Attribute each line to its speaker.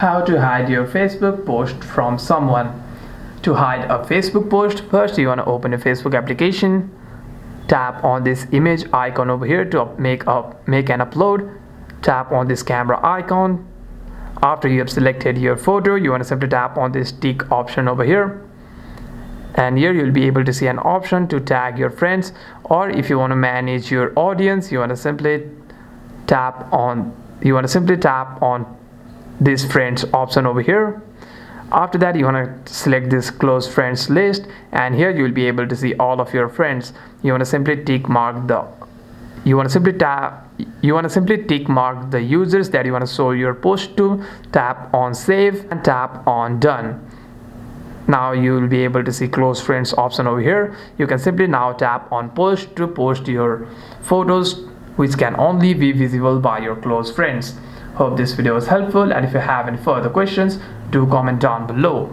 Speaker 1: How to hide your Facebook post from someone. To hide a Facebook post, first you want to open a Facebook application. Tap on this image icon over here to make an upload. Tap on this camera icon. After you have selected your photo, you want to simply tap on this tick option over here. And here you'll be able to see an option to tag your friends, or if you want to manage your audience, you want to simply tap on this friends option over here. After that, you want to select this close friends list, and here you will be able to see all of your friends. You want to simply tick mark the users that you want to show your post to. Tap on save and tap on done. Now you will be able to see close friends option over here. You can simply now tap on post to post your photos, which can only be visible by your close friends. Hope this video was helpful, and if you have any further questions, do comment down below.